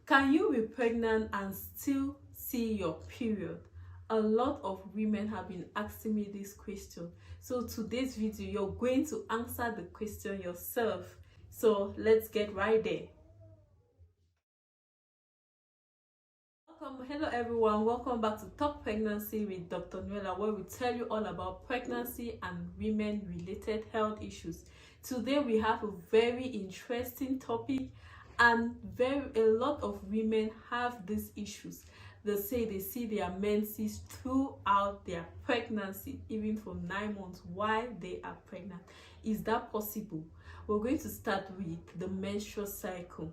Can you be pregnant and still see your period? A lot of women have been asking me this question. So today's video, you're going to answer the question yourself. So let's get right there. Hello everyone, welcome back to Talk Pregnancy with Dr. Nuela, where we tell you all about pregnancy and women related health issues. Today we have a very interesting topic, and a lot of women have these issues. They say they see their menses throughout their pregnancy, even for 9 months while they are pregnant. Is that possible? We're going to start with the menstrual cycle.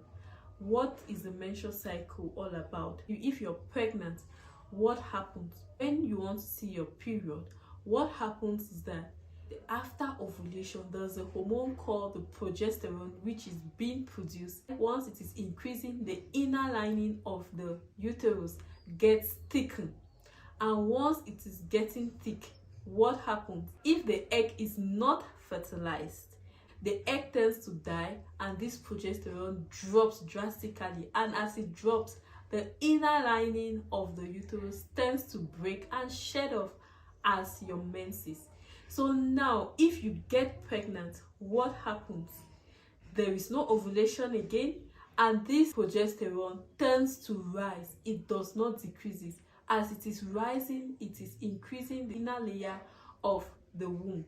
What is the menstrual cycle all about? If you're pregnant, what happens when you want to see your period? What happens is that after ovulation, there's a hormone called the progesterone, which is being produced. Once it is increasing, the inner lining of the uterus gets thickened, and once it is getting thick, what happens? If the egg is not fertilized, the egg tends to die, and this progesterone drops drastically, and as it drops, the inner lining of the uterus tends to break and shed off as your menses. So now if you get pregnant, what happens? There is no ovulation again, and this progesterone tends to rise. It does not decrease. As it is rising, it is increasing the inner layer of the womb.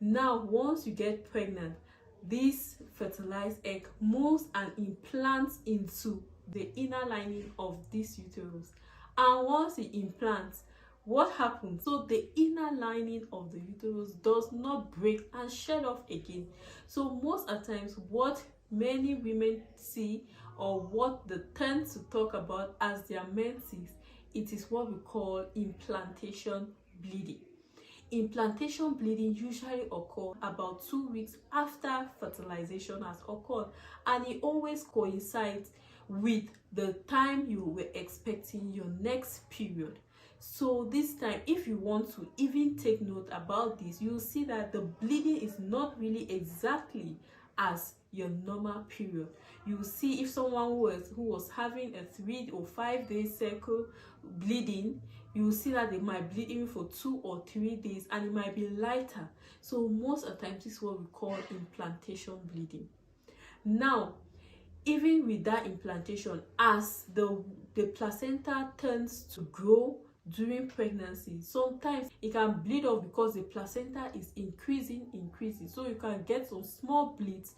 Now once you get pregnant, this fertilized egg moves and implants into the inner lining of this uterus, and once it implants, what happens? So the inner lining of the uterus does not break and shed off again. So most of the times, what many women see, or what they tend to talk about as their menses, it is what we call implantation bleeding. Implantation bleeding usually occurs about 2 weeks after fertilization has occurred, and it always coincides with the time you were expecting your next period. So this time, if you want to even take note about this, you'll see that the bleeding is not really exactly as your normal period. You will see if someone who was having a 3 or 5 day cycle bleeding, you will see that they might bleed even for 2 or 3 days, and it might be lighter. So most of the time, this is what we call implantation bleeding. Now, even with that implantation, as the placenta tends to grow during pregnancy, sometimes it can bleed off because the placenta is increasing. So you can get some small bleeds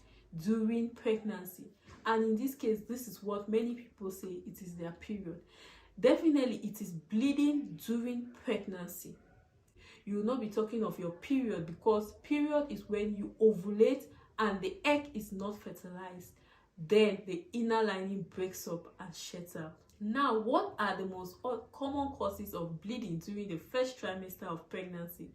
during pregnancy, and in this case, this is what many people say it is their period. Definitely it is bleeding during pregnancy. You will not be talking of your period, because period is when you ovulate and the egg is not fertilized. Then the inner lining breaks up and sheds out. Now, what are the most common causes of bleeding during the first trimester of pregnancy?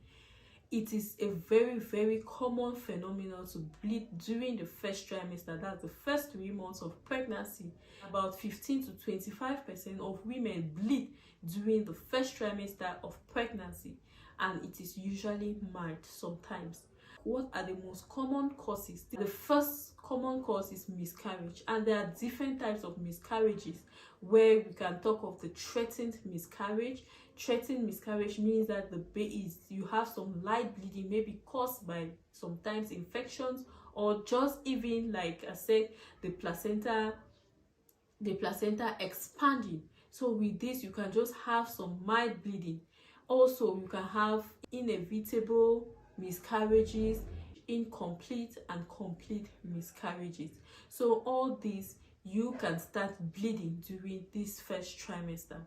It is a very common phenomenon to bleed during the first trimester. That's the first 3 months of pregnancy. About 15 to 25% of women bleed during the first trimester of pregnancy, and it is usually mild sometimes. What are the most common causes? The first common cause is miscarriage, and there are different types of miscarriages, where we can talk of the threatened miscarriage. Threatened miscarriage means that you have some light bleeding, maybe caused by sometimes infections, or just even, like I said, the placenta expanding. So with this, you can just have some mild bleeding. Also, you can have inevitable miscarriages, incomplete and complete miscarriages. So all these, you can start bleeding during this first trimester.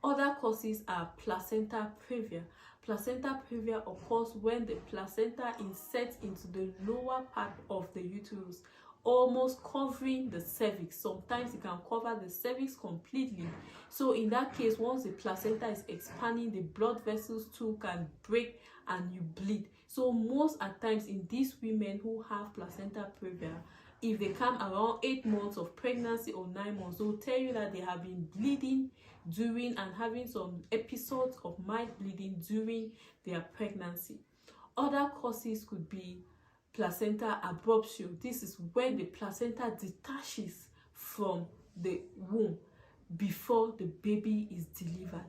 Other causes are placenta previa. Placenta previa occurs when the placenta inserts into the lower part of the uterus, almost covering the cervix. Sometimes it can cover the cervix completely. So in that case, once the placenta is expanding, the blood vessels too can break and you bleed. So most at times in these women who have placenta previa, if they come around 8 months of pregnancy or 9 months, they'll tell you that they have been bleeding during and having some episodes of mild bleeding during their pregnancy. Other causes could be placenta abruptio. This is when the placenta detaches from the womb before the baby is delivered.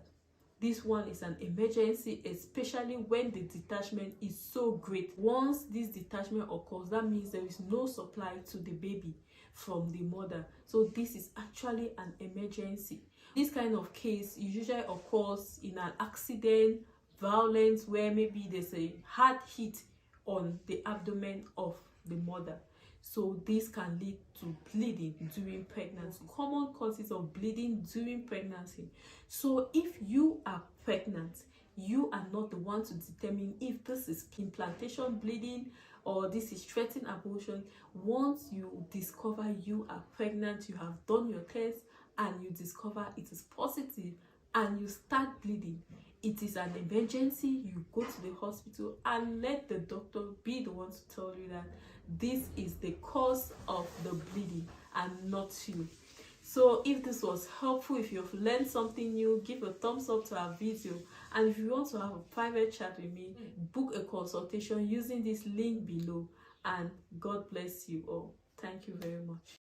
This one is an emergency, especially when the detachment is so great. Once this detachment occurs, that means there is no supply to the baby from the mother. So this is actually an emergency. This kind of case usually occurs in an accident, violence, where maybe there's a hard hit on the abdomen of the mother. So this can lead to bleeding during pregnancy. Common causes of bleeding during pregnancy. So if you are pregnant, you are not the one to determine if this is implantation bleeding or this is threatened abortion. Once you discover you are pregnant, you have done your test and you discover it is positive and you start bleeding, it is an emergency. You go to the hospital and let the doctor be the one to tell you that this is the cause of the bleeding and not you. So if this was helpful, if you've learned something new, give a thumbs up to our video. And if you want to have a private chat with me, book a consultation using this link below. And God bless you all. Thank you very much.